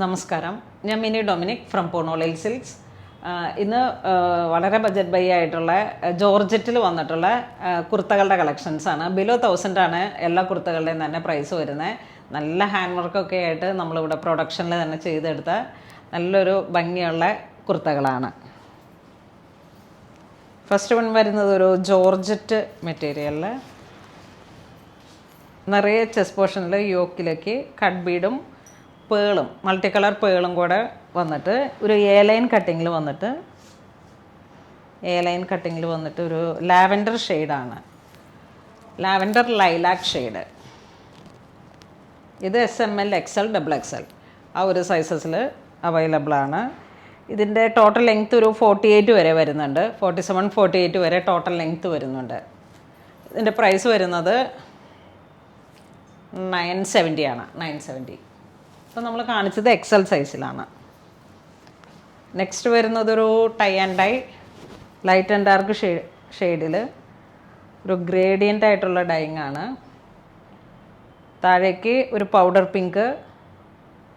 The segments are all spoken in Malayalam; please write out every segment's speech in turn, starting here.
നമസ്കാരം, ഞാൻ മിനി ഡൊമിനിക് ഫ്രം പൂർണ്ണോളയിൽ സിൽക്സ്. ഇന്ന് വളരെ ബഡ്ജറ്റ് ബൈ ആയിട്ടുള്ള ജോർജറ്റിൽ വന്നിട്ടുള്ള കുർത്തകളുടെ കളക്ഷൻസാണ്. ബിലോ 1000 ആണ് എല്ലാ കുർത്തകളുടെയും തന്നെ പ്രൈസ് വരുന്നത്. നല്ല ഹാൻഡ് വർക്കൊക്കെ ആയിട്ട് നമ്മളിവിടെ പ്രൊഡക്ഷനിൽ തന്നെ ചെയ്തെടുത്ത നല്ലൊരു ഭംഗിയുള്ള കുർത്തകളാണ്. ഫസ്റ്റ് വൺ വരുന്നത് ഒരു ജോർജറ്റ് മെറ്റീരിയലിൽ നിറയെ ചെസ്റ്റ് പോർഷനിൽ യോക്കിലേക്ക് കട്ട് ബീഡും പേളും മൾട്ടി കളർ പേളും കൂടെ വന്നിട്ട് ഒരു എ ലൈൻ കട്ടിങ്ങിൽ വന്നിട്ട് ഒരു ലാവൻഡർ ഷെയ്ഡാണ്. Lavender lilac shade. ഇത് SML, XL, XXL ആ ഒരു സൈസസിൽ അവൈലബിൾ ആണ്. ഇതിൻ്റെ ടോട്ടൽ ലെങ്ത്ത് ഒരു 48 വരെ വരുന്നുണ്ട്. 47, 48 വരെ ടോട്ടൽ ലെങ്ത്ത് വരുന്നുണ്ട്. ഇതിൻ്റെ പ്രൈസ് വരുന്നത് 970 ആണ്. 970. അപ്പോൾ നമ്മൾ കാണിച്ചത് XL സൈസിലാണ്. നെക്സ്റ്റ് വരുന്നതൊരു tie and dye light and dark ഷെയ്ഡിൽ ഒരു ഗ്രേഡിയൻ്റ് ആയിട്ടുള്ള ഡൈങ് ആണ്. താഴേക്ക് ഒരു powder pink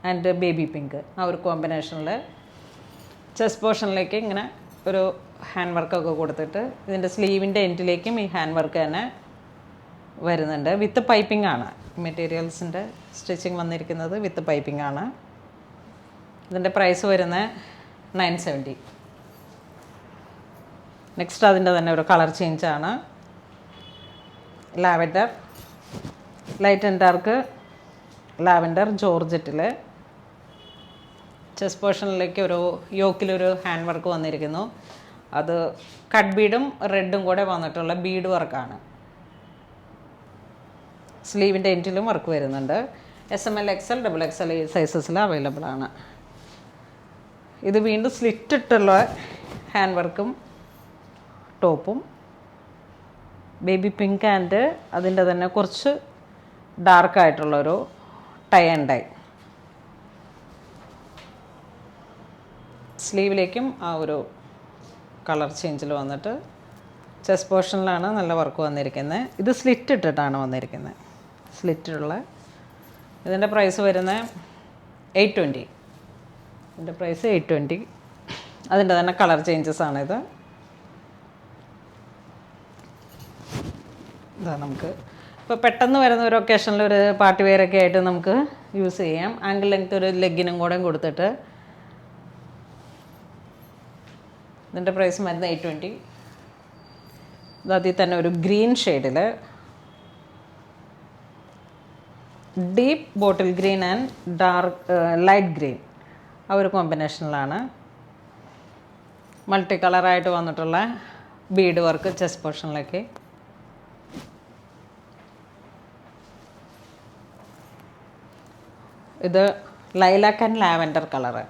and baby pink ആ ഒരു കോമ്പിനേഷനിൽ ചെസ്റ്റ് പോർഷനിലേക്ക് ഇങ്ങനെ ഒരു ഹാൻഡ് വർക്കൊക്കെ കൊടുത്തിട്ട് ഇതിൻ്റെ സ്ലീവിൻ്റെ എൻഡിലേക്കും ഈ ഹാൻഡ് വർക്ക് തന്നെ വരുന്നുണ്ട്. വിത്ത് പൈപ്പിംഗ് ആണ്. മെറ്റീരിയൽസിൻ്റെ സ്റ്റിച്ചിങ് വന്നിരിക്കുന്നത് വിത്ത് പൈപ്പിംഗ് ആണ്. ഇതിൻ്റെ പ്രൈസ് വരുന്നത് 970. നെക്സ്റ്റ് അതിൻ്റെ തന്നെ ഒരു കളർ ചേഞ്ചാണ്. Lavender light and dark lavender ജോർജറ്റിൽ ചെസ്റ്റ് പോർഷനിലേക്ക് ഒരു യോക്കിലൊരു ഹാൻഡ് വർക്ക് വന്നിരിക്കുന്നു. അത് കട്ട് ബീഡും റെഡും കൂടെ വന്നിട്ടുള്ള ബീഡ് വർക്കാണ്. സ്ലീവിൻ്റെ എൻഡിലും വർക്ക് വരുന്നുണ്ട്. SML, XL, XXL ഈ സൈസസിൽ അവൈലബിൾ ആണ്. ഇത് വീണ്ടും സ്ലിറ്റ് ഇട്ടുള്ള ഹാൻഡ് വർക്കും ടോപ്പും ബേബി പിങ്ക് ആൻഡ് അതിൻ്റെ തന്നെ കുറച്ച് ഡാർക്കായിട്ടുള്ളൊരു ടൈ ആൻഡ് ഡൈ. സ്ലീവിലേക്കും ആ ഒരു കളർ ചേഞ്ചിൽ വന്നിട്ട് ചെസ്റ്റ് പോർഷനിലാണ് നല്ല വർക്ക് വന്നിരിക്കുന്നത്. ഇത് സ്ലിറ്റ് ഇട്ടിട്ടാണ് വന്നിരിക്കുന്നത്. സ്ലിറ്റുള്ള ഇതിൻ്റെ പ്രൈസ് വരുന്നത് 820. ഇതിൻ്റെ പ്രൈസ് 820. അതിൻ്റെ തന്നെ കളർ ചേഞ്ചസ് ആണിത്. ഇതാ നമുക്ക് ഇപ്പോൾ പെട്ടെന്ന് വരുന്ന ഒരു ഒക്കേഷനിൽ ഒരു പാർട്ടി വെയറൊക്കെ ആയിട്ട് നമുക്ക് യൂസ് ചെയ്യാം. ആങ്കിൾ ലെങ്ത് ഒരു ലെഗിനും കൂടെ കൊടുത്തിട്ട് ഇതിൻ്റെ പ്രൈസ് വരുന്നത് 820. അതിൽ തന്നെ ഒരു ഗ്രീൻ ഷെയ്ഡിൽ deep bottle green and dark light green ആ ഒരു കോമ്പിനേഷനിലാണ് മൾട്ടി കളറായിട്ട് വന്നിട്ടുള്ള ബീഡ് വർക്ക് ചെസ്റ്റ് പോർഷനിലേക്ക്. ഇത് ലൈലാക്ക് ആൻഡ് ലാവൻഡർ കളറ്.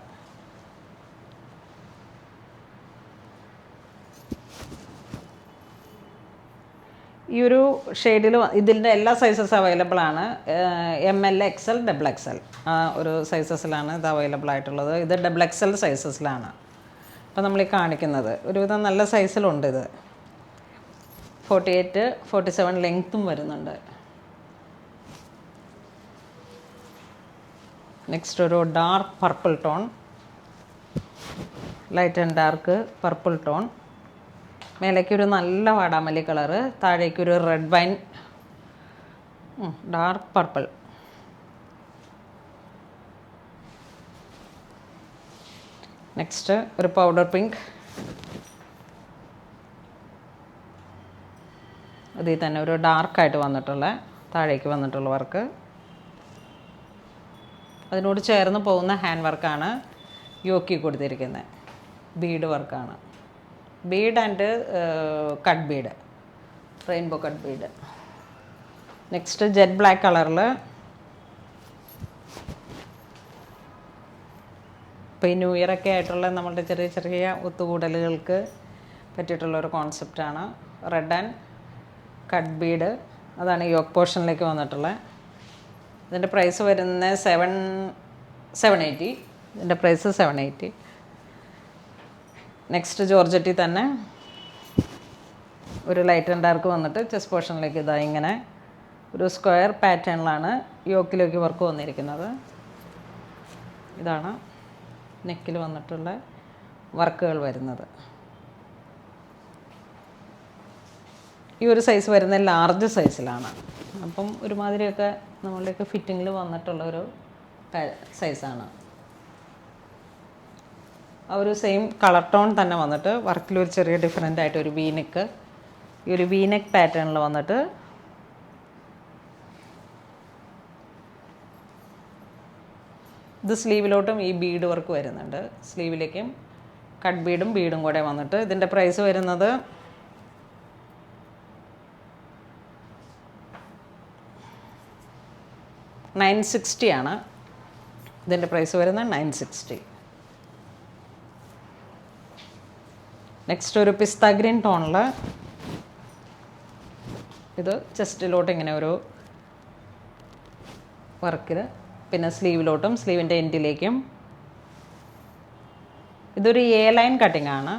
ഈ ഒരു ഷെയ്ഡിൽ ഇതിൻ്റെ എല്ലാ സൈസസ് അവൈലബിൾ ആണ്. ML, XL, XXL ആ ഒരു സൈസസിലാണ് ഇത് അവൈലബിൾ ആയിട്ടുള്ളത്. ഇത് XXL സൈസസിലാണ് അപ്പോൾ നമ്മൾ ഈ കാണിക്കുന്നത്. ഒരുവിധം നല്ല സൈസിലുണ്ട്. ഇത് 48, 47 ലെങ്ത്തും വരുന്നുണ്ട്. നെക്സ്റ്റ് ഒരു dark purple tone, light and dark purple tone. മേലേക്കൊരു നല്ല വാടാമല്ലി കളറ്, താഴേക്കൊരു red wine dark purple. Next ഒരു പൗഡർ പിങ്ക്. അതിൽ തന്നെ ഒരു ഡാർക്കായിട്ട് വന്നിട്ടുള്ള താഴേക്ക് വന്നിട്ടുള്ള വർക്ക്. അതിനോട് ചേർന്ന് പോകുന്ന ഹാൻഡ് വർക്കാണ് യോക്കി കൊടുത്തിരിക്കുന്നത്. ബീഡ് വർക്കാണ്. Bead and cut bead, rainbow cut bead. Next jet black കളറിൽ ഇപ്പോൾ ഈ ന്യൂ ഇയറൊക്കെ ആയിട്ടുള്ള നമ്മളുടെ ചെറിയ ചെറിയ ഒത്തുകൂടലുകൾക്ക് പറ്റിയിട്ടുള്ളൊരു കോൺസെപ്റ്റാണ്. റെഡ് ആൻഡ് കട്ട് ബീഡ് അതാണ് യോക്ക് പോർഷനിലേക്ക് വന്നിട്ടുള്ളത്. ഇതിൻ്റെ പ്രൈസ് വരുന്നത് 780. ഇതിൻ്റെ പ്രൈസ് 780. നെക്സ്റ്റ് ജോർജറ്റിൽ തന്നെ ഒരു ലൈറ്റ് ആൻഡ് ഡാർക്ക് വന്നിട്ട് ചെസ്റ്റ് പോർഷനിലേക്ക് ഇതാ ഇങ്ങനെ ഒരു സ്ക്വയർ പാറ്റേണിലാണ് യോക്കിലേക്ക് വർക്ക് വന്നിരിക്കുന്നത്. ഇതാണ് നെക്കിൽ വന്നിട്ടുള്ള വർക്കുകൾ വരുന്നത്. ഈ ഒരു സൈസ് വരുന്നത് ലാർജ് സൈസിലാണ്. അപ്പം ഒരുമാതിരിയൊക്കെ നമ്മളുടെയൊക്കെ ഫിറ്റിങ്ങിൽ വന്നിട്ടുള്ള ഒരു സൈസാണ്. ആ ഒരു സെയിം കളർ ടോൺ തന്നെ വന്നിട്ട് വർക്കിലൊരു ചെറിയ ഡിഫറെൻ്റ് ആയിട്ട് ഒരു വീനെക്ക്, ഈ ഒരു വീനെക്ക് പാറ്റേണിൽ വന്നിട്ട് ഇത് സ്ലീവിലോട്ടും ഈ ബീഡ് വർക്ക് വരുന്നുണ്ട്. സ്ലീവിലേക്കും കട്ട് ബീഡും കൂടെ വന്നിട്ട് ഇതിൻ്റെ പ്രൈസ് വരുന്നത് $960 ആണ്. ഇതിൻ്റെ പ്രൈസ് വരുന്നത് $960. നെക്സ്റ്റ് ഒരു പിസ്ത ഗ്രീൻ ടോണിൽ ഇത് ചെസ്റ്റിലോട്ട് ഇങ്ങനെ ഒരു വർക്കിൽ, പിന്നെ സ്ലീവിലോട്ടും സ്ലീവിൻ്റെ എൻഡിലേക്കും. ഇതൊരു ലൈൻ കട്ടിംഗ് ആണ്.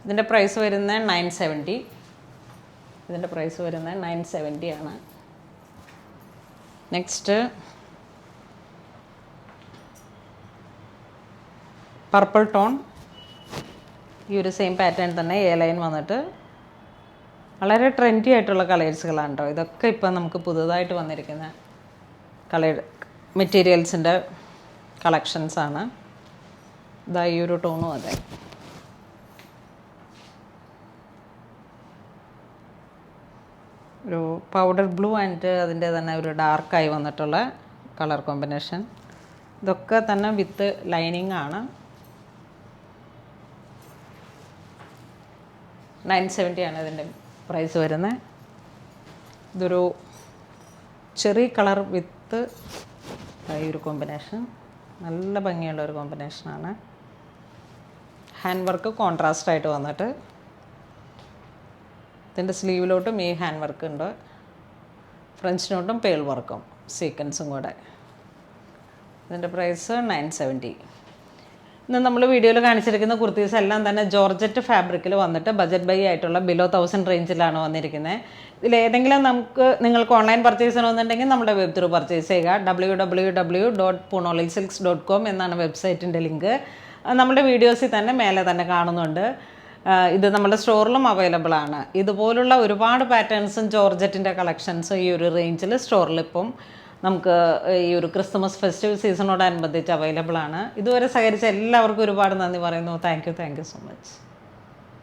ഇതിൻ്റെ പ്രൈസ് വരുന്നത് $970. ഇതിൻ്റെ പ്രൈസ് വരുന്നത് $970 ആണ്. നെക്സ്റ്റ് പർപ്പിൾ ടോൺ, ഈ ഒരു സെയിം പാറ്റേൺ തന്നെ ലൈൻ വന്നിട്ട് വളരെ ട്രെൻഡി ആയിട്ടുള്ള കളേഴ്സുകളാണ് കേട്ടോ. ഇതൊക്കെ ഇപ്പം നമുക്ക് പുതുതായിട്ട് വന്നിരിക്കുന്ന മെറ്റീരിയൽസിൻ്റെ കളക്ഷൻസാണ്. ഇതാ ഈ ഒരു ടോണും അതെ. ഒരു പൗഡർ ബ്ലൂ ആൻഡ് അതിൻ്റെ തന്നെ ഒരു ഡാർക്കായി വന്നിട്ടുള്ള കളർ കോമ്പിനേഷൻ. ഇതൊക്കെ തന്നെ വിത്ത് ലൈനിങ് ആണ്. 970 ആണ് ഇതിൻ്റെ പ്രൈസ് വരുന്നത്. ഇതൊരു ചെറി കളർ വിത്ത് ഈ ഒരു കോമ്പിനേഷൻ, നല്ല ഭംഗിയുള്ള ഒരു കോമ്പിനേഷനാണ്. ഹാൻഡ് വർക്ക് കോൺട്രാസ്റ്റ് ആയിട്ട് വന്നിട്ട് ഇതിൻ്റെ സ്ലീവിലോട്ടും ഈ ഹാൻഡ് വർക്ക് ഉണ്ട്, ഫ്രഞ്ച് നോട്ടും പേൾ വർക്കും സീക്വൻസും കൂടെ. ഇതിൻ്റെ പ്രൈസ് 970. ഇന്ന് നമ്മൾ വീഡിയോയിൽ കാണിച്ചിരിക്കുന്ന കുർത്തീസ് എല്ലാം തന്നെ ജോർജറ്റ് ഫാബ്രിക്കിൽ വന്നിട്ട് ബജറ്റ് ബൈ ആയിട്ടുള്ള ബിലോ 1000 റേഞ്ചിലാണ് വന്നിരിക്കുന്നത്. ഇതിലേതെങ്കിലും നിങ്ങൾക്ക് ഓൺലൈൻ പർച്ചേസ് ചെയ്യണമെന്നുണ്ടെങ്കിൽ നമ്മുടെ വെബ് ത്രൂ പർച്ചേസ് ചെയ്യുക. www.punolilsilks.com എന്നാണ് വെബ്സൈറ്റിൻ്റെ ലിങ്ക്. നമ്മുടെ വീഡിയോസിൽ തന്നെ മേലെ തന്നെ കാണുന്നുണ്ട്. ഇത് നമ്മുടെ സ്റ്റോറിലും അവൈലബിൾ ആണ്. ഇതുപോലുള്ള ഒരുപാട് പാറ്റേൺസും ജോർജറ്റിൻ്റെ കളക്ഷൻസും ഈ ഒരു റേഞ്ചിൽ സ്റ്റോറിൽ ഇപ്പം നമുക്ക് ഈ ഒരു ക്രിസ്മസ് ഫെസ്റ്റിവൽ സീസണോടനുബന്ധിച്ച് അവൈലബിൾ ആണ്. ഇതുവരെ സഹകരിച്ച എല്ലാവർക്കും ഒരുപാട് നന്ദി പറയുന്നു. Thank you so much.